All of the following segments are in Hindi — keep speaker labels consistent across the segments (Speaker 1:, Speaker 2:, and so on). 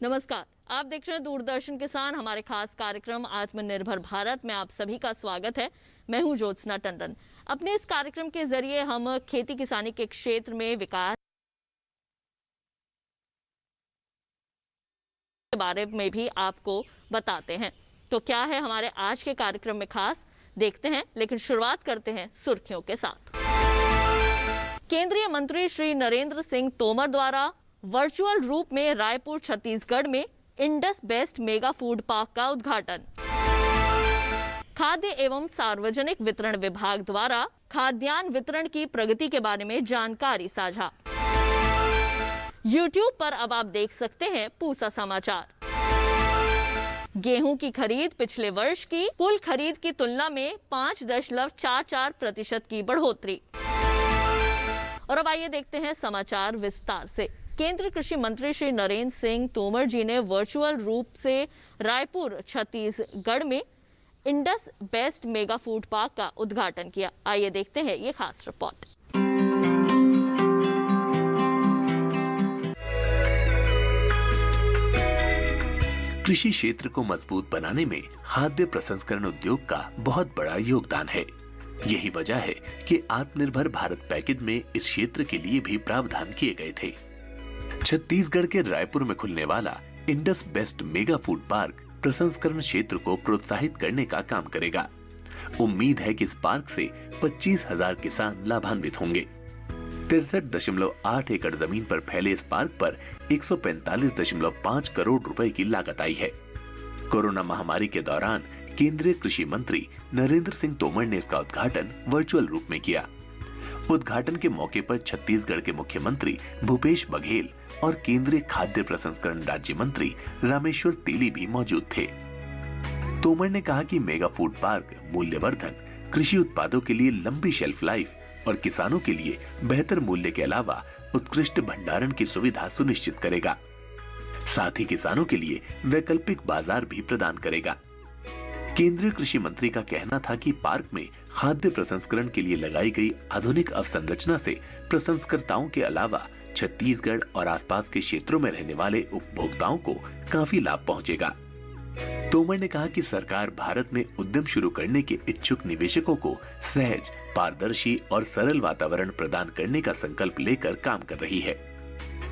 Speaker 1: नमस्कार, आप देख रहे हैं दूरदर्शन किसान। हमारे खास कार्यक्रम आत्मनिर्भर भारत में आप सभी का स्वागत है। मैं हूं ज्योत्सना टंडन। अपने इस कार्यक्रम के जरिए हम खेती किसानी के क्षेत्र में विकास के बारे में भी आपको बताते हैं। तो क्या है हमारे आज के कार्यक्रम में खास, देखते हैं। लेकिन शुरुआत करते हैं सुर्खियों के साथ। केंद्रीय मंत्री श्री नरेंद्र सिंह तोमर द्वारा वर्चुअल रूप में रायपुर छत्तीसगढ़ में Indus best mega food park का उद्घाटन। खाद्य एवं सार्वजनिक वितरण विभाग द्वारा खाद्यान्न वितरण की प्रगति के बारे में जानकारी साझा। YouTube पर अब आप देख सकते हैं पूसा समाचार। गेहूं की खरीद पिछले वर्ष की कुल खरीद की तुलना में 5.44% की बढ़ोतरी। और अब आइए देखते हैं समाचार विस्तार से। केंद्रीय कृषि मंत्री श्री नरेंद्र सिंह तोमर जी ने वर्चुअल रूप से रायपुर छत्तीसगढ़ में Indus best mega food park का उद्घाटन किया। आइए देखते हैं ये खास रिपोर्ट।
Speaker 2: कृषि क्षेत्र को मजबूत बनाने में खाद्य प्रसंस्करण उद्योग का बहुत बड़ा योगदान है। यही वजह है कि आत्मनिर्भर भारत पैकेज में इस क्षेत्र के लिए भी प्रावधान किए गए थे। छत्तीसगढ़ के रायपुर में खुलने वाला Indus best mega food park प्रसंस्करण क्षेत्र को प्रोत्साहित करने का काम करेगा। उम्मीद है कि इस पार्क से 25,000 किसान लाभान्वित होंगे। 63.8 एकड़ जमीन पर फैले इस पार्क पर 145.5 करोड़ रुपए की लागत आई है। कोरोना महामारी के दौरान केंद्रीय कृषि मंत्री नरेंद्र सिंह तोमर ने इसका उद्घाटन वर्चुअल रूप में किया। उद्घाटन के मौके पर छत्तीसगढ़ के मुख्यमंत्री भूपेश बघेल और केंद्रीय खाद्य प्रसंस्करण राज्य मंत्री रामेश्वर तेली भी मौजूद थे। तोमर ने कहा कि मेगा फूड पार्क मूल्यवर्धन, कृषि उत्पादों के लिए लंबी शेल्फ लाइफ और किसानों के लिए बेहतर मूल्य के अलावा उत्कृष्ट भंडारण की सुविधा सुनिश्चित करेगा। साथ ही किसानों के लिए वैकल्पिक बाजार भी प्रदान करेगा। केंद्रीय कृषि मंत्री का कहना था कि पार्क में खाद्य प्रसंस्करण के लिए लगाई गई आधुनिक अवसंरचना से प्रसंस्कर्ताओं के अलावा छत्तीसगढ़ और आसपास के क्षेत्रों में रहने वाले उपभोक्ताओं को काफी लाभ पहुंचेगा। तोमर ने कहा कि सरकार भारत में उद्यम शुरू करने के इच्छुक निवेशकों को सहज, पारदर्शी और सरल वातावरण प्रदान करने का संकल्प लेकर काम कर रही है।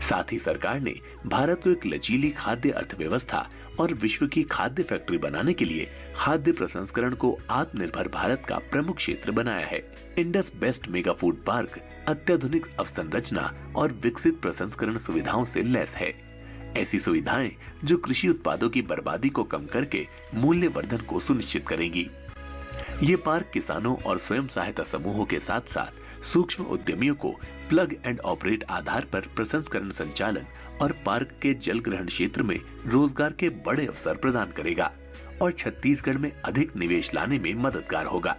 Speaker 2: साथ ही सरकार ने भारत को एक लचीली खाद्य अर्थव्यवस्था और विश्व की खाद्य फैक्ट्री बनाने के लिए खाद्य प्रसंस्करण को आत्मनिर्भर भारत का प्रमुख क्षेत्र बनाया है। Indus best mega food park अत्याधुनिक अवसंरचना और विकसित प्रसंस्करण सुविधाओं से लैस है। ऐसी सुविधाएं जो कृषि उत्पादों की बर्बादी को कम करके मूल्य वर्धन को सुनिश्चित करेंगी। ये पार्क किसानों और स्वयं सहायता समूहों के साथ साथ सूक्ष्म उद्यमियों को प्लग एंड ऑपरेट आधार पर प्रसंस्करण संचालन और पार्क के जल ग्रहण क्षेत्र में रोजगार के बड़े अवसर प्रदान करेगा और छत्तीसगढ़ में अधिक निवेश लाने में मददगार होगा।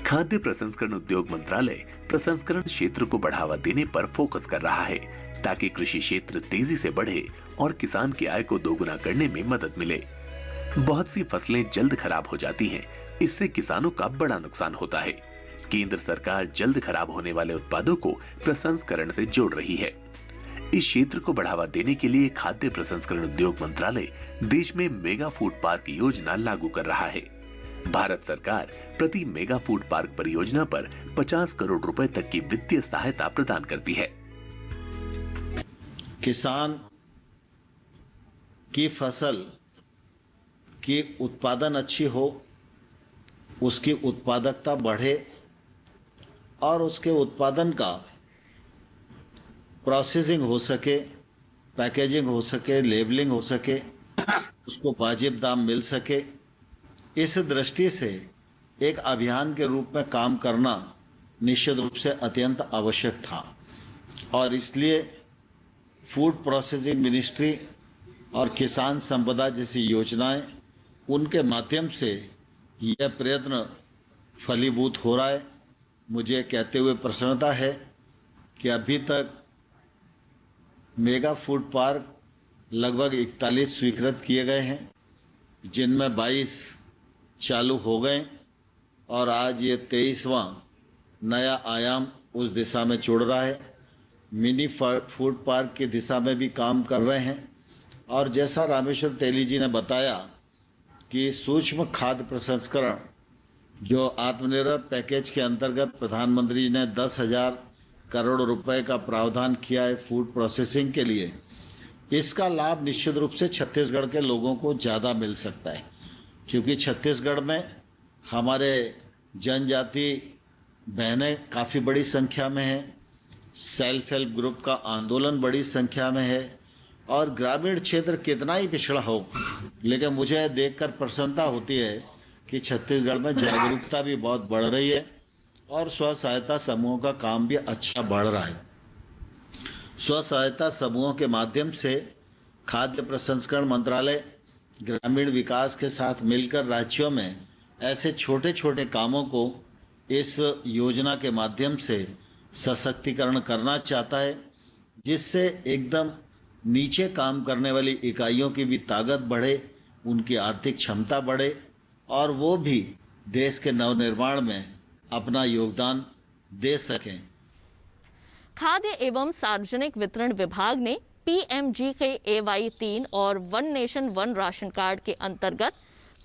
Speaker 2: खाद्य प्रसंस्करण उद्योग मंत्रालय प्रसंस्करण क्षेत्र को बढ़ावा देने पर फोकस कर रहा है ताकि कृषि क्षेत्र तेजी से बढ़े और किसान की आय को दोगुना करने में मदद मिले। बहुत सी फसलें जल्द खराब हो जाती हैं, इससे किसानों का बड़ा नुकसान होता है। केंद्र सरकार जल्द खराब होने वाले उत्पादों को प्रसंस्करण से जोड़ रही है। इस क्षेत्र को बढ़ावा देने के लिए खाद्य प्रसंस्करण उद्योग मंत्रालय देश में मेगा फूड पार्क योजना लागू कर रहा है। भारत सरकार प्रति मेगा फूड पार्क परियोजना पर 50 करोड़ रुपए तक की वित्तीय सहायता प्रदान करती है।
Speaker 3: किसान की फसल की उत्पादन अच्छी हो, उसकी उत्पादकता बढ़े और उसके उत्पादन का प्रोसेसिंग हो सके, पैकेजिंग हो सके, लेबलिंग हो सके, उसको वाजिब दाम मिल सके। इस दृष्टि से एक अभियान के रूप में काम करना निश्चित रूप से अत्यंत आवश्यक था और इसलिए फूड प्रोसेसिंग मिनिस्ट्री और किसान संपदा जैसी योजनाएं, उनके माध्यम से यह प्रयत्न फलीभूत हो रहा है। मुझे कहते हुए प्रसन्नता है कि अभी तक मेगा फूड पार्क लगभग 41 स्वीकृत किए गए हैं, जिनमें 22 चालू हो गए और आज ये 23वां नया आयाम उस दिशा में जुड़ रहा है। मिनी फूड पार्क की दिशा में भी काम कर रहे हैं और जैसा रामेश्वर तेली जी ने बताया कि सूक्ष्म खाद्य प्रसंस्करण जो आत्मनिर्भर पैकेज के अंतर्गत प्रधानमंत्री जी ने 10,000 करोड़ रुपए का प्रावधान किया है फूड प्रोसेसिंग के लिए, इसका लाभ निश्चित रूप से छत्तीसगढ़ के लोगों को ज़्यादा मिल सकता है, क्योंकि छत्तीसगढ़ में हमारे जनजाति बहनें काफ़ी बड़ी संख्या में हैं, सेल्फ हेल्प ग्रुप का आंदोलन बड़ी संख्या में है, और ग्रामीण क्षेत्र कितना ही पिछड़ा हो, लेकिन मुझे देखकर प्रसन्नता होती है कि छत्तीसगढ़ में जागरूकता भी बहुत बढ़ रही है और स्व सहायता समूहों का काम भी अच्छा बढ़ रहा है। स्व सहायता समूहों के माध्यम से खाद्य प्रसंस्करण मंत्रालय ग्रामीण विकास के साथ मिलकर राज्यों में ऐसे छोटे छोटे कामों को इस योजना के माध्यम से सशक्तिकरण करना चाहता है, जिससे एकदम नीचे काम करने वाली इकाइयों की भी ताकत बढ़े, उनकी आर्थिक क्षमता बढ़े और वो भी देश के नवनिर्माण में अपना योगदान दे सकें।
Speaker 1: खाद्य एवं सार्वजनिक वितरण विभाग ने PMGKAY 3 और one nation one ration card के अंतर्गत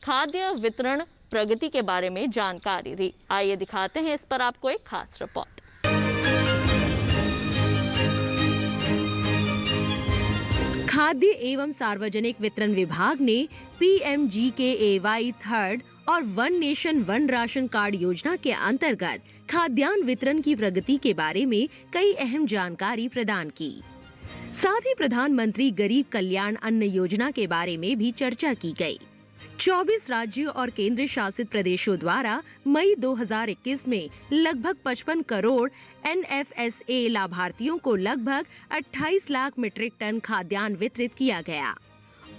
Speaker 1: खाद्य वितरण प्रगति के बारे में जानकारी दी। आइए दिखाते हैं इस पर आपको एक खास रिपोर्ट।
Speaker 4: खाद्य एवं सार्वजनिक वितरण विभाग ने PMGKAY 3 और one nation one ration card योजना के अंतर्गत खाद्यान्न वितरण की प्रगति के बारे में कई अहम जानकारी प्रदान की। साथ ही प्रधानमंत्री गरीब कल्याण अन्न योजना के बारे में भी चर्चा की गई। 24 राज्यों और केंद्र शासित प्रदेशों द्वारा मई 2021 में लगभग 55 करोड़ NFSA लाभार्थियों को लगभग 28 लाख मीट्रिक टन खाद्यान्न वितरित किया गया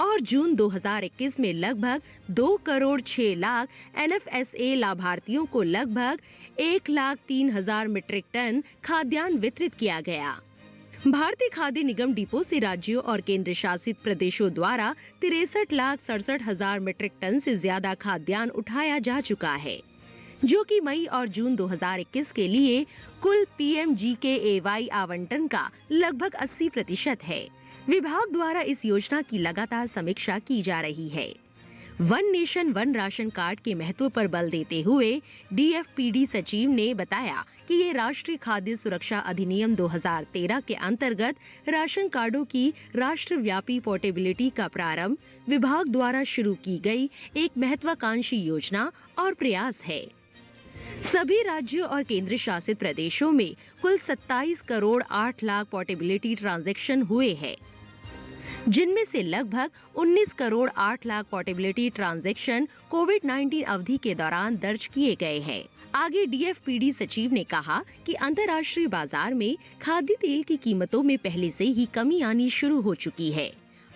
Speaker 4: और जून 2021 में लगभग 2 करोड़ 6 लाख NFSA लाभार्थियों को लगभग 1,03,000 मीट्रिक टन खाद्यान्न वितरित किया गया। भारतीय खाद्य निगम डिपो से राज्यों और केंद्र शासित प्रदेशों द्वारा 63,67,000 मीट्रिक टन से ज्यादा खाद्यान्न उठाया जा चुका है, जो कि मई और जून 2021 के लिए कुल PMGKAY आवंटन का लगभग 80% है। विभाग द्वारा इस योजना की लगातार समीक्षा की जा रही है। One nation one ration card के महत्व पर बल देते हुए DFPD सचिव ने बताया कि ये राष्ट्रीय खाद्य सुरक्षा अधिनियम 2013 के अंतर्गत राशन कार्डों की राष्ट्रव्यापी पोर्टेबिलिटी का प्रारंभ विभाग द्वारा शुरू की गई एक महत्वाकांक्षी योजना और प्रयास है। सभी राज्यों और केंद्र शासित प्रदेशों में कुल 27 करोड़ 8 लाख पोर्टेबिलिटी ट्रांजैक्शन हुए हैं, जिनमें से लगभग 19 करोड़ 8 लाख पोर्टेबिलिटी ट्रांजैक्शन कोविड-19 अवधि के दौरान दर्ज किए गए हैं। आगे DFPD सचिव ने कहा कि अंतर्राष्ट्रीय बाजार में खाद्य तेल की कीमतों में पहले से ही कमी आनी शुरू हो चुकी है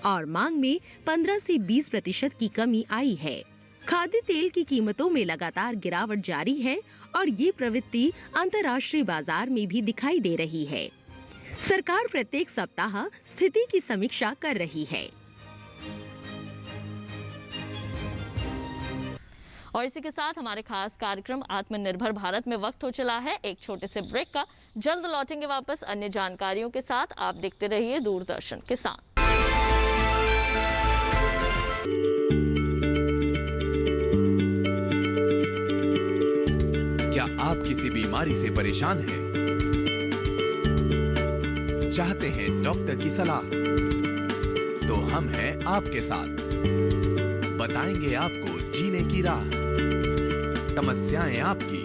Speaker 4: और मांग में 15 से 20% की कमी आई है। खाद्य तेल की कीमतों में लगातार गिरावट जारी है और ये प्रवृत्ति अंतर्राष्ट्रीय बाजार में भी दिखाई दे रही है। सरकार प्रत्येक सप्ताह स्थिति की समीक्षा कर रही है।
Speaker 1: और इसी के साथ हमारे खास कार्यक्रम आत्मनिर्भर भारत में वक्त हो चला है एक छोटे से ब्रेक का। जल्द लौटेंगे वापस अन्य जानकारियों के साथ। आप देखते रहिए दूरदर्शन किसान।
Speaker 2: क्या आप किसी बीमारी से परेशान हैं? चाहते हैं डॉक्टर की सलाह? तो हम हैं आपके साथ। बताएंगे आपको जीने की राह। समस्याएं आपकी,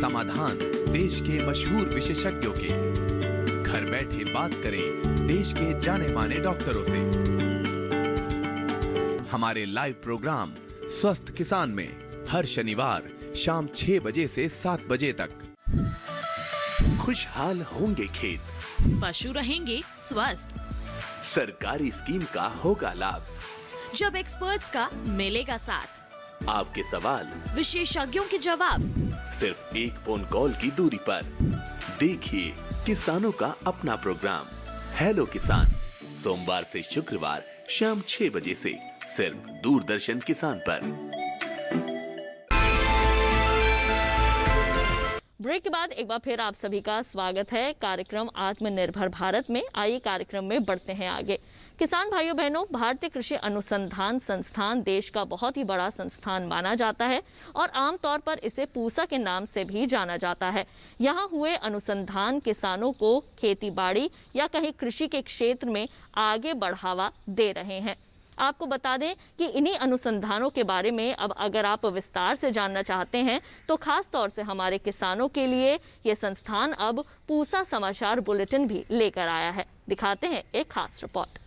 Speaker 2: समाधान देश के मशहूर विशेषज्ञों के। घर बैठे बात करें देश के जाने माने डॉक्टरों से। हमारे लाइव प्रोग्राम स्वस्थ किसान में हर शनिवार शाम 6 बजे से 7 बजे तक। खुशहाल होंगे खेत,
Speaker 5: पशु रहेंगे स्वस्थ,
Speaker 2: सरकारी स्कीम का होगा लाभ,
Speaker 5: जब एक्सपर्ट्स का मिलेगा साथ,
Speaker 2: आपके सवाल
Speaker 5: विशेषज्ञों के जवाब,
Speaker 2: सिर्फ एक फोन कॉल की दूरी पर। देखिए किसानों का अपना प्रोग्राम हेलो किसान, सोमवार से शुक्रवार शाम 6 बजे से सिर्फ दूरदर्शन किसान पर।
Speaker 1: ब्रेक के बाद एक बार फिर आप सभी का स्वागत है कार्यक्रम आत्मनिर्भर भारत में। आइए कार्यक्रम में बढ़ते हैं आगे। किसान भाइयों बहनों, भारतीय कृषि अनुसंधान संस्थान देश का बहुत ही बड़ा संस्थान माना जाता है और आमतौर पर इसे पूसा के नाम से भी जाना जाता है। यहाँ हुए अनुसंधान किसानों को खेती बाड़ी या कहीं कृषि के क्षेत्र में आगे बढ़ावा दे रहे हैं। आपको बता दें कि इन्हीं अनुसंधानों के बारे में अब अगर आप विस्तार से जानना चाहते हैं तो खास तौर से हमारे किसानों के लिए ये संस्थान अब पूसा समाचार बुलेटिन भी लेकर आया है। दिखाते हैं एक खास रिपोर्ट।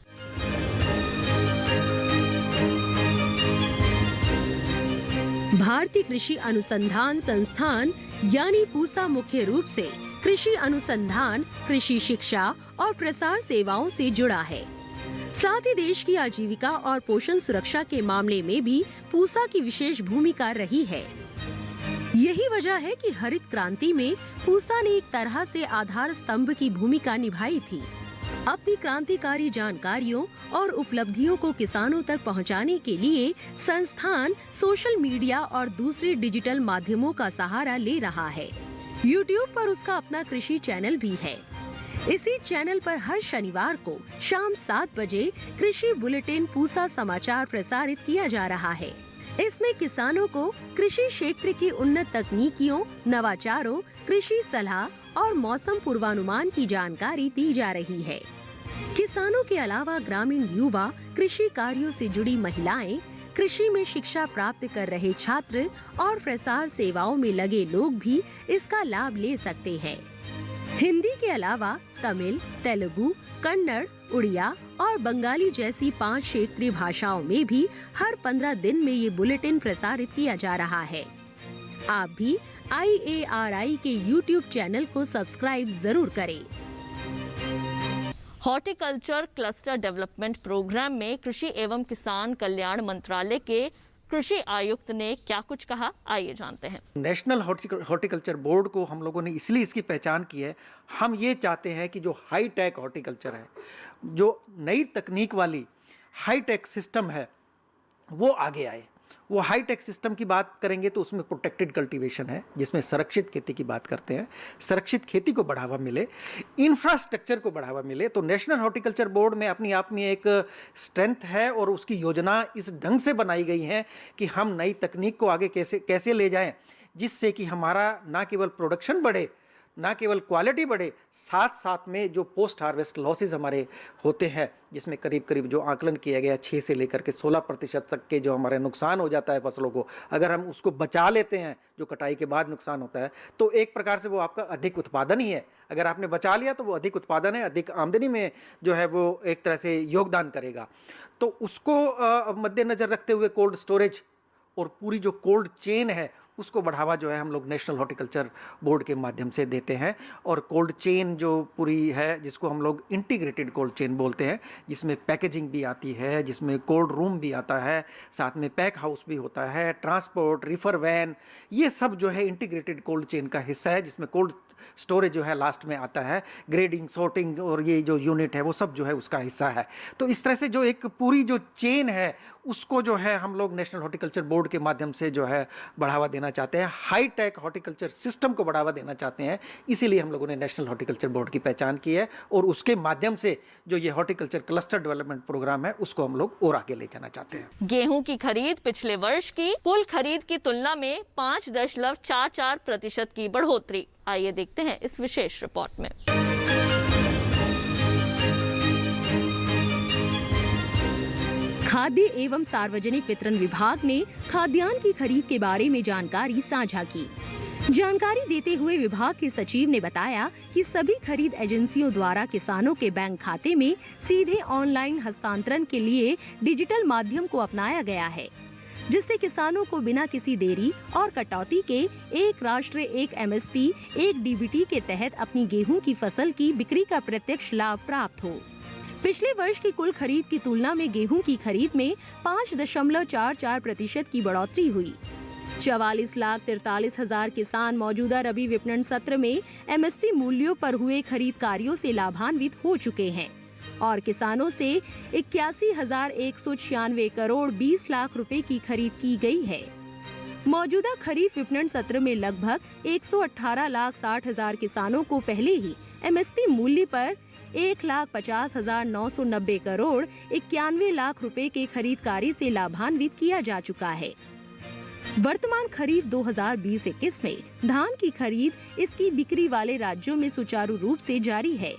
Speaker 4: भारतीय कृषि अनुसंधान संस्थान यानी पूसा मुख्य रूप से कृषि अनुसंधान, कृषि शिक्षा और प्रसार सेवाओं से जुड़ा है। साथ ही देश की आजीविका और पोषण सुरक्षा के मामले में भी पूसा की विशेष भूमिका रही है। यही वजह है कि हरित क्रांति में पूसा ने एक तरह से आधार स्तंभ की भूमिका निभाई थी। अपनी क्रांतिकारी जानकारियों और उपलब्धियों को किसानों तक पहुंचाने के लिए संस्थान सोशल मीडिया और दूसरे डिजिटल माध्यमों का सहारा ले रहा है। YouTube पर उसका अपना कृषि चैनल भी है। इसी चैनल पर हर शनिवार को शाम 7 बजे कृषि बुलेटिन पूसा समाचार प्रसारित किया जा रहा है। इसमें किसानों को कृषि क्षेत्र की उन्नत तकनीकियों, नवाचारों, कृषि सलाह और मौसम पूर्वानुमान की जानकारी दी जा रही है। किसानों के अलावा ग्रामीण युवा, कृषि कार्यों से जुड़ी महिलाएं, कृषि में शिक्षा प्राप्त कर रहे छात्र और प्रसार सेवाओं में लगे लोग भी इसका लाभ ले सकते हैं। हिंदी के अलावा तमिल, तेलुगु, कन्नड़, उड़िया और बंगाली जैसी 5 क्षेत्रीय भाषाओं में भी हर 15 दिन में ये बुलेटिन प्रसारित किया जा रहा है। आप भी IARI के YouTube चैनल को सब्सक्राइब जरूर करें।
Speaker 1: हॉर्टिकल्चर क्लस्टर डेवलपमेंट प्रोग्राम में कृषि एवं किसान कल्याण मंत्रालय के कृषि आयुक्त ने क्या कुछ कहा, आइए जानते हैं।
Speaker 6: नेशनल हॉर्टिकल्चर बोर्ड को हम लोगों ने इसलिए इसकी पहचान की है, हम ये चाहते हैं कि जो हाई टेक हॉर्टिकल्चर है, जो नई तकनीक वाली हाई टेक सिस्टम है, वो आगे आए। वो हाई टेक सिस्टम की बात करेंगे तो उसमें प्रोटेक्टेड कल्टीवेशन है, जिसमें संरक्षित खेती की बात करते हैं। संरक्षित खेती को बढ़ावा मिले, इंफ्रास्ट्रक्चर को बढ़ावा मिले। तो नेशनल हॉर्टिकल्चर बोर्ड में अपनी आप में एक स्ट्रेंथ है और उसकी योजना इस ढंग से बनाई गई है कि हम नई तकनीक को आगे कैसे ले जाएं, जिससे कि हमारा ना केवल प्रोडक्शन बढ़े, ना केवल क्वालिटी बढ़े, साथ साथ में जो पोस्ट हार्वेस्ट लॉसेज हमारे होते हैं, जिसमें करीब करीब जो आकलन किया गया 6 से लेकर के 16% तक के जो हमारे नुकसान हो जाता है फसलों को, अगर हम उसको बचा लेते हैं, जो कटाई के बाद नुकसान होता है, तो एक प्रकार से वो आपका अधिक उत्पादन ही है। अगर आपने बचा लिया तो वो अधिक उत्पादन है, अधिक आमदनी में जो है वो एक तरह से योगदान करेगा। तो उसको मद्देनजर रखते हुए कोल्ड स्टोरेज और पूरी जो कोल्ड चेन है उसको बढ़ावा जो है हम लोग नेशनल हॉर्टिकल्चर बोर्ड के माध्यम से देते हैं। और कोल्ड चेन जो पूरी है, जिसको हम लोग इंटीग्रेटेड कोल्ड चेन बोलते हैं, जिसमें पैकेजिंग भी आती है, जिसमें कोल्ड रूम भी आता है, साथ में पैक हाउस भी होता है, ट्रांसपोर्ट, रिफर वैन, ये सब जो है इंटीग्रेटेड कोल्ड चेन का हिस्सा है, जिसमें कोल्ड स्टोरेज जो है लास्ट में आता है, ग्रेडिंग, सॉर्टिंग और ये जो यूनिट है वो सब जो है उसका हिस्सा है। तो इस तरह से जो एक पूरी जो चेन है उसको जो है हम लोग नेशनल हॉर्टिकल्चर बोर्ड के माध्यम से जो है बढ़ावा देना चाहते हैं, हाई टेक हॉर्टिकल्चर सिस्टम को बढ़ावा देना चाहते हैं। इसीलिए हम लोगों ने नेशनल हॉर्टिकल्चर बोर्ड की पहचान की है और उसके माध्यम से जो ये हॉर्टिकल्चर क्लस्टर डेवलपमेंट प्रोग्राम है उसको हम लोग और आगे ले जाना चाहते हैं।
Speaker 1: गेहूं की खरीद पिछले वर्ष की कुल खरीद की तुलना में 5.44% की बढ़ोतरी। आइए देखते हैं इस विशेष रिपोर्ट में।
Speaker 4: खाद्य एवं सार्वजनिक वितरण विभाग ने खाद्यान्न की खरीद के बारे में जानकारी साझा की। जानकारी देते हुए विभाग के सचिव ने बताया कि सभी खरीद एजेंसियों द्वारा किसानों के बैंक खाते में सीधे ऑनलाइन हस्तांतरण के लिए डिजिटल माध्यम को अपनाया गया है, जिससे किसानों को बिना किसी देरी और कटौती के एक राष्ट्र एक MSP एक DBT के तहत अपनी गेहूं की फसल की बिक्री का प्रत्यक्ष लाभ प्राप्त हो। पिछले वर्ष की कुल खरीद की तुलना में गेहूं की खरीद में 5.44% की बढ़ोतरी हुई। 44,43,000 किसान मौजूदा रबी विपणन सत्र में MSP मूल्यों पर हुए खरीद कार्यों से लाभान्वित हो चुके हैं और किसानों से 81,196 करोड़ 20 लाख रुपए की खरीद की गई है। मौजूदा खरीफ विपणन सत्र में लगभग 118,60,000 किसानों को पहले ही MSP मूल्य पर 1,50,990 करोड़ 91 लाख रुपए के खरीद कार्य से लाभान्वित किया जा चुका है। वर्तमान खरीफ 2020-21 में धान की खरीद इसकी बिक्री वाले राज्यों में सुचारू रूप से जारी है।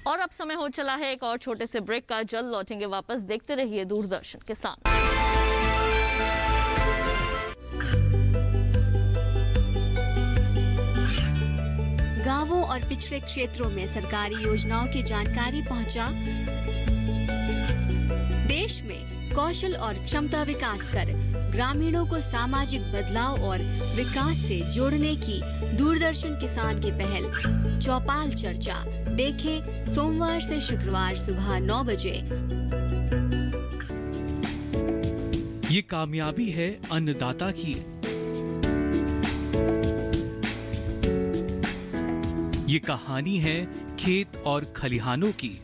Speaker 1: और अब समय हो चला है एक और छोटे से ब्रेक का। जल्द लौटेंगे वापस, देखते रहिए दूरदर्शन के साथ।
Speaker 7: गांवों और पिछड़े क्षेत्रों में सरकारी योजनाओं की जानकारी पहुंचा। देश में कौशल और क्षमता विकास कर ग्रामीणों को सामाजिक बदलाव और विकास से जोड़ने की दूरदर्शन किसान की पहल चौपाल चर्चा देखें सोमवार से शुक्रवार सुबह 9 बजे।
Speaker 8: ये कामयाबी है अन्नदाता की। ये कहानी है खेत और खलिहानों की।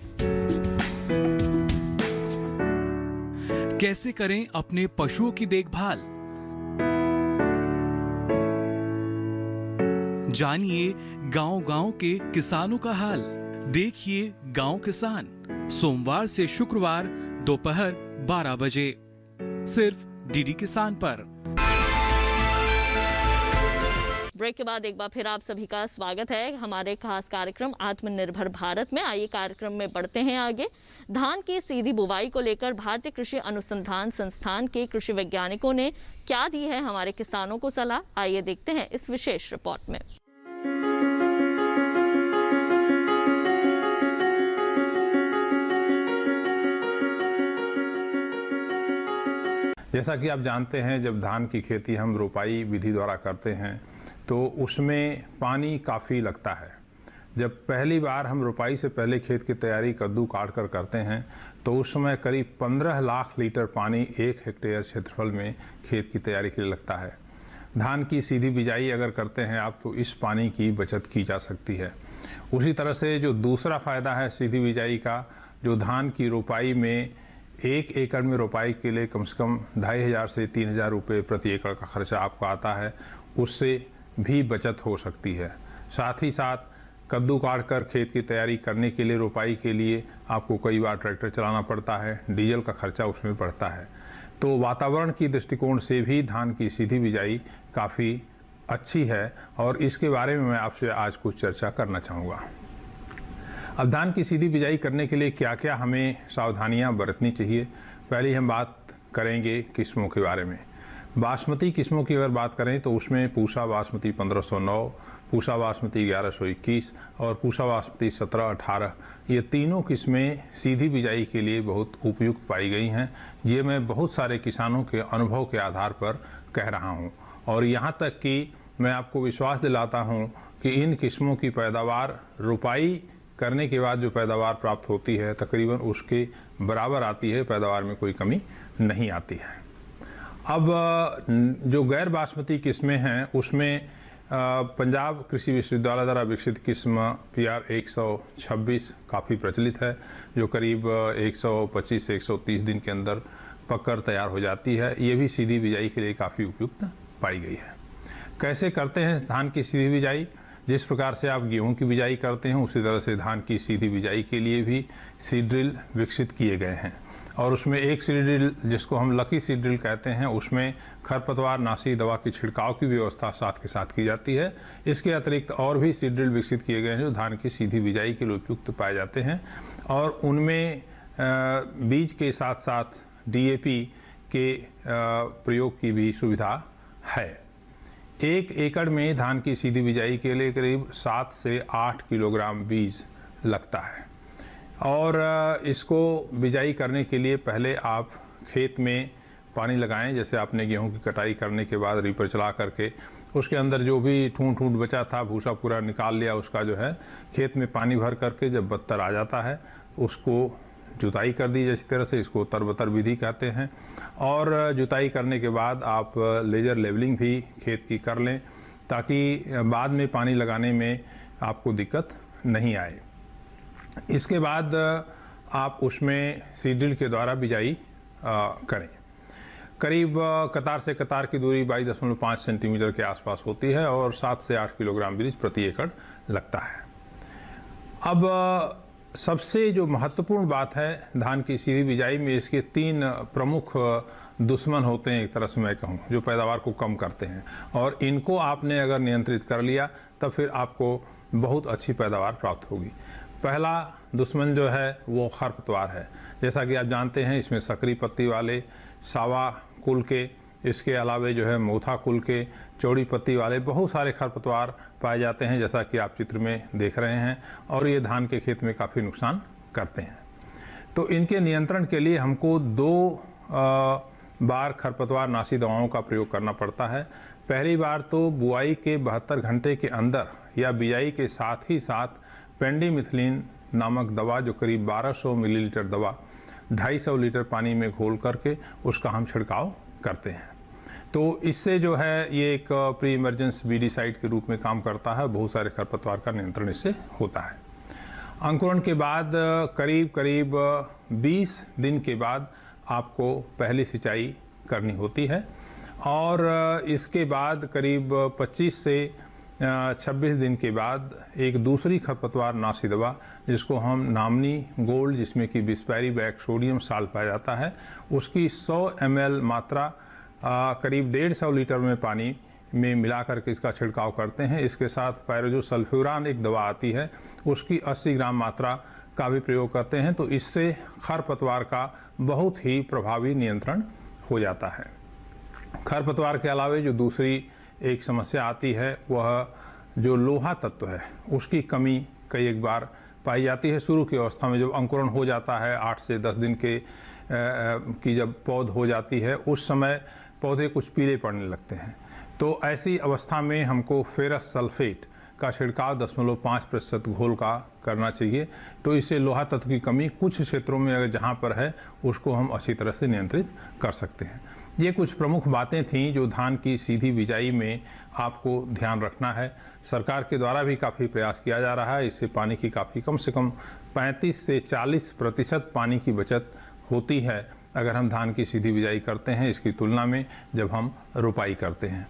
Speaker 8: कैसे करें अपने पशुओं की देखभाल, जानिए गांव-गांव के किसानों का हाल। देखिए गांव किसान सोमवार से शुक्रवार दोपहर 12 बजे सिर्फ डीडी किसान पर।
Speaker 1: ब्रेक के बाद एक बार फिर आप सभी का स्वागत है हमारे खास कार्यक्रम आत्मनिर्भर भारत में। आइए कार्यक्रम में बढ़ते हैं आगे। धान की सीधी बुवाई को लेकर भारतीय कृषि अनुसंधान संस्थान के कृषि वैज्ञानिकों ने क्या दी है हमारे किसानों को सलाह, आइए देखते हैं इस विशेष रिपोर्ट में।
Speaker 9: जैसा कि आप जानते हैं, जब धान की खेती हम रोपाई विधि द्वारा करते हैं तो उसमें पानी काफ़ी लगता है। जब पहली बार हम रोपाई से पहले खेत की तैयारी कद्दू काट कर करते हैं तो उस समय करीब 15 लाख लीटर पानी 1 हेक्टेयर क्षेत्रफल में खेत की तैयारी के लिए लगता है। धान की सीधी बिजाई अगर करते हैं आप तो इस पानी की बचत की जा सकती है। उसी तरह से जो दूसरा फ़ायदा है सीधी बिजाई का, जो धान की रोपाई में 1 एकड़ में रोपाई के लिए कम से कम 2,500 से 3,000 रुपये प्रति एकड़ का खर्चा आपको आता है, उससे भी बचत हो सकती है। साथ ही साथ कद्दू काट कर खेत की तैयारी करने के लिए रोपाई के लिए आपको कई बार ट्रैक्टर चलाना पड़ता है, डीजल का खर्चा उसमें पड़ता है। तो वातावरण की दृष्टिकोण से भी धान की सीधी बिजाई काफ़ी अच्छी है और इसके बारे में मैं आपसे आज कुछ चर्चा करना चाहूँगा। अब धान की सीधी बिजाई करने के लिए क्या क्या हमें सावधानियाँ बरतनी चाहिए, पहले हम बात करेंगे किस्मों के बारे में। बासमती किस्मों की अगर बात करें तो उसमें पूसा बासमती 1509, पूसा बासमती 1121 और पूसा बासमती 1718, ये तीनों किस्में सीधी बिजाई के लिए बहुत उपयुक्त पाई गई हैं। ये मैं बहुत सारे किसानों के अनुभव के आधार पर कह रहा हूँ और यहाँ तक कि मैं आपको विश्वास दिलाता हूँ कि इन किस्मों की पैदावार रोपाई करने के बाद जो पैदावार प्राप्त होती है तकरीबन उसके बराबर आती है, पैदावार में कोई कमी नहीं आती है। अब जो गैर बासमती किस्में हैं उसमें पंजाब कृषि विश्वविद्यालय द्वारा विकसित किस्म PR 126 काफ़ी प्रचलित है, जो करीब 125 से 130 दिन के अंदर पककर तैयार हो जाती है। ये भी सीधी बिजाई के लिए काफ़ी उपयुक्त पाई गई है। कैसे करते हैं धान की सीधी बिजाई? जिस प्रकार से आप गेहूं की बिजाई करते हैं उसी तरह से धान की सीधी बिजाई के लिए भी सीड ड्रिल विकसित किए गए हैं और उसमें एक सीड ड्रिल जिसको हम लकी सीड ड्रिल कहते हैं उसमें खरपतवार नाशी दवा की छिड़काव की व्यवस्था साथ के साथ की जाती है। इसके अतिरिक्त और भी सीड ड्रिल विकसित किए गए हैं जो धान की सीधी बिजाई के लिए उपयुक्त पाए जाते हैं और उनमें बीज के साथ साथ DAP के प्रयोग की भी सुविधा है। 1 एकड़ में धान की सीधी बिजाई के लिए करीब 7 से 8 किलोग्राम बीज लगता है और इसको बिजाई करने के लिए पहले आप खेत में पानी लगाएं। जैसे आपने गेहूं की कटाई करने के बाद रीपर चला करके उसके अंदर जो भी ठूंठ ठूंठ बचा था भूसा पूरा निकाल लिया, उसका जो है खेत में पानी भर करके जब बत्तर आ जाता है उसको जुताई कर दी। इसी तरह से इसको तरबतर विधि कहते हैं और जुताई करने के बाद आप लेजर लेवलिंग भी खेत की कर लें ताकि बाद में पानी लगाने में आपको दिक्कत नहीं आए। इसके बाद आप उसमें सीड ड्रिल के द्वारा बिजाई करें। करीब कतार से कतार की दूरी 22.5 सेंटीमीटर के आसपास होती है और 7 से 8 किलोग्राम बीज प्रति एकड़ लगता है। अब सबसे जो महत्वपूर्ण बात है धान की सीधी बिजाई में, इसके 3 प्रमुख दुश्मन होते हैं, एक तरह से मैं कहूँ, जो पैदावार को कम करते हैं, और इनको आपने अगर नियंत्रित कर लिया तब फिर आपको बहुत अच्छी पैदावार प्राप्त होगी। पहला दुश्मन जो है वो खरपतवार है। जैसा कि आप जानते हैं, इसमें सकरी पत्ती वाले, सावा कुल के, इसके अलावा जो है मोथा कुल के, चौड़ी पत्ती वाले बहुत सारे खरपतवार पाए जाते हैं, जैसा कि आप चित्र में देख रहे हैं, और ये धान के खेत में काफ़ी नुकसान करते हैं। तो इनके नियंत्रण के लिए हमको 2 बार खरपतवार नाशी दवाओं का प्रयोग करना पड़ता है। पहली बार तो बुआई के 72 घंटे के अंदर या बिजाई के साथ ही साथ पेंडिमिथिलिन नामक दवा, जो करीब 1200 मिलीलीटर दवा 250 लीटर पानी में घोल करके उसका हम छिड़काव करते हैं। तो इससे जो है ये एक प्री इमरजेंस वीडीसाइड के रूप में काम करता है। बहुत सारे खरपतवार का नियंत्रण इससे होता है। अंकुरण के बाद करीब 20 दिन के बाद आपको पहली सिंचाई करनी होती है, और इसके बाद करीब 25 से 26 दिन के बाद एक दूसरी खरपतवार नाशी दवा, जिसको हम नामनी गोल्ड, जिसमें कि बिस्पैरी बैक सोडियम साल्ट पाया जाता है, उसकी 100 ml मात्रा करीब 150 लीटर में पानी में मिला करके इसका छिड़काव करते हैं। इसके साथ पायरोजोसल्फ्यूरान एक दवा आती है, उसकी 80 ग्राम मात्रा का भी प्रयोग करते हैं। तो इससे खरपतवार का बहुत ही प्रभावी नियंत्रण हो जाता है। खरपतवार के अलावा जो दूसरी एक समस्या आती है, वह जो लोहा तत्व है उसकी कमी कई एक बार पाई जाती है। शुरू की अवस्था में जब अंकुरण हो जाता है, 8 से 10 दिन की जब पौध हो जाती है, उस समय पौधे कुछ पीले पड़ने लगते हैं। तो ऐसी अवस्था में हमको फेरस सल्फेट का छिड़काव 0.5% घोल का करना चाहिए। तो इससे लोहा तत्व की कमी कुछ क्षेत्रों में अगर जहाँ पर है, उसको हम अच्छी तरह से नियंत्रित कर सकते हैं। ये कुछ प्रमुख बातें थीं जो धान की सीधी बिजाई में आपको ध्यान रखना है। सरकार के द्वारा भी काफ़ी प्रयास किया जा रहा है। इससे पानी की काफ़ी कम से कम 35 से 40% पानी की बचत होती है अगर हम धान की सीधी बिजाई करते हैं, इसकी तुलना में जब हम रोपाई करते हैं।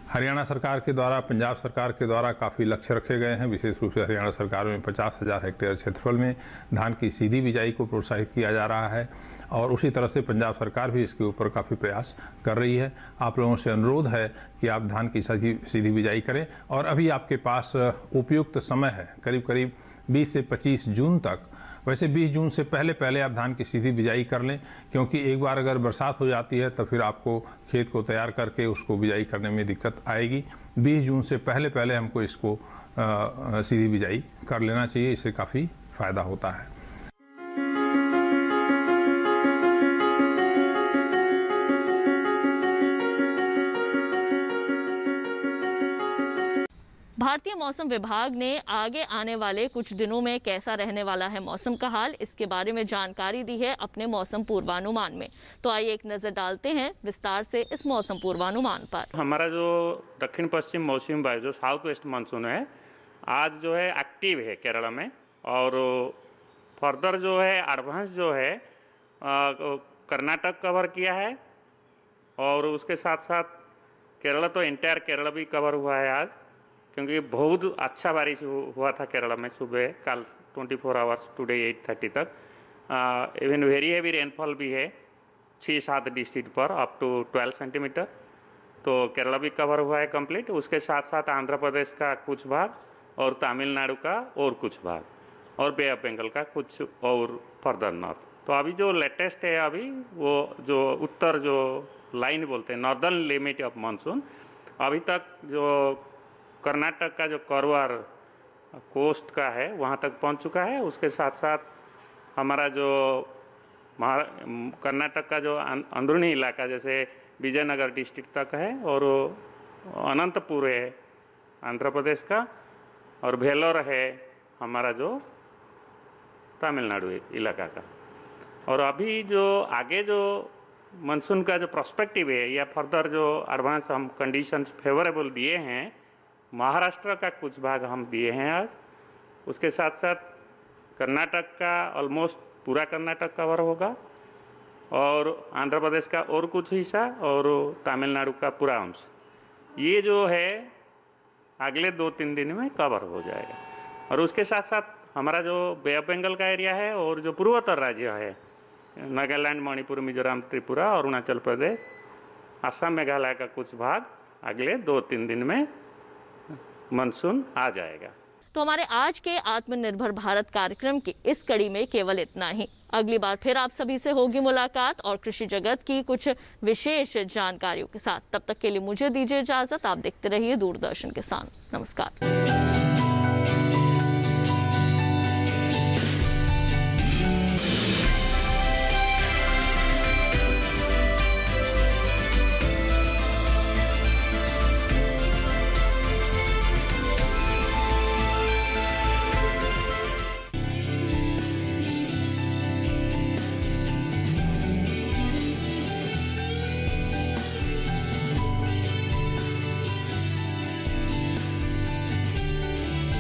Speaker 9: हरियाणा सरकार के द्वारा, पंजाब सरकार के द्वारा काफ़ी लक्ष्य रखे गए हैं। विशेष रूप से हरियाणा सरकार में 50,000 हेक्टेयर क्षेत्रफल में धान की सीधी बिजाई को प्रोत्साहित किया जा रहा है, और उसी तरह से पंजाब सरकार भी इसके ऊपर काफ़ी प्रयास कर रही है। आप लोगों से अनुरोध है कि आप धान की सीधी बिजाई करें, और अभी आपके पास उपयुक्त समय है, करीब 20 से 25 जून तक। वैसे 20 जून से पहले आप धान की सीधी बिजाई कर लें, क्योंकि एक बार अगर बरसात हो जाती है तो फिर आपको खेत को तैयार करके उसको बिजाई करने में दिक्कत आएगी। 20 जून से पहले हमको इसको सीधी बिजाई कर लेना चाहिए, इससे काफ़ी फ़ायदा होता है।
Speaker 1: भारतीय मौसम विभाग ने आगे आने वाले कुछ दिनों में कैसा रहने वाला है मौसम का हाल, इसके बारे में जानकारी दी है अपने मौसम पूर्वानुमान में। तो आइए एक नजर डालते हैं विस्तार से इस मौसम पूर्वानुमान पर।
Speaker 10: हमारा जो दक्षिण पश्चिम मौसमी वायु जो साउथ वेस्ट मानसून है, आज जो है एक्टिव है केरला में, और फर्दर जो है एडवांस जो है कर्नाटक कवर किया है, और उसके साथ साथ केरला तो एंटायर केरला भी कवर हुआ है आज, क्योंकि बहुत अच्छा बारिश हुआ था केरला में सुबह कल 24 आवर्स टुडे 8:30 तक। इवन वेरी हैवी रेनफॉल भी है 6-7 डिस्ट्रिक्ट पर, अप टू 12 सेंटीमीटर। तो केरला भी कवर हुआ है कंप्लीट। उसके साथ साथ आंध्र प्रदेश का कुछ भाग और तमिलनाडु का और कुछ भाग, और बे ऑफ बंगाल का कुछ और फर्दर नॉर्थ। तो अभी जो लेटेस्ट है, अभी वो जो उत्तर जो लाइन बोलते हैं, नॉर्दर्न लिमिट ऑफ मानसून, अभी तक जो कर्नाटक का जो करवार कोस्ट का है वहाँ तक पहुँच चुका है। उसके साथ साथ हमारा जो कर्नाटक का जो अंदरूनी इलाका जैसे विजयनगर डिस्ट्रिक्ट तक है, और अनंतपुर है आंध्र प्रदेश का, और वेलोर है हमारा जो तमिलनाडु इलाका का। और अभी जो आगे जो मानसून का जो प्रोस्पेक्टिव है या फर्दर जो एडवांस हम कंडीशंस फेवरेबल दिए हैं, महाराष्ट्र का कुछ भाग हम दिए हैं आज। उसके साथ साथ कर्नाटक का ऑलमोस्ट पूरा कर्नाटक कवर होगा, और आंध्र प्रदेश का और कुछ हिस्सा, और तमिलनाडु का पूरा अंश। ये जो है अगले 2-3 दिन में कवर हो जाएगा। और उसके साथ साथ हमारा जो बे ऑफ बंगाल का एरिया है और जो पूर्वोत्तर राज्य है, नागालैंड, मणिपुर, मिजोरम, त्रिपुरा, अरुणाचल प्रदेश, असम, मेघालय का कुछ भाग अगले 2-3 दिन में मानसून आ जाएगा।
Speaker 1: तो हमारे आज के आत्मनिर्भर भारत कार्यक्रम की इस कड़ी में केवल इतना ही। अगली बार फिर आप सभी से होगी मुलाकात और कृषि जगत की कुछ विशेष जानकारियों के साथ। तब तक के लिए मुझे दीजिए इजाजत। आप देखते रहिए दूरदर्शन किसान। नमस्कार।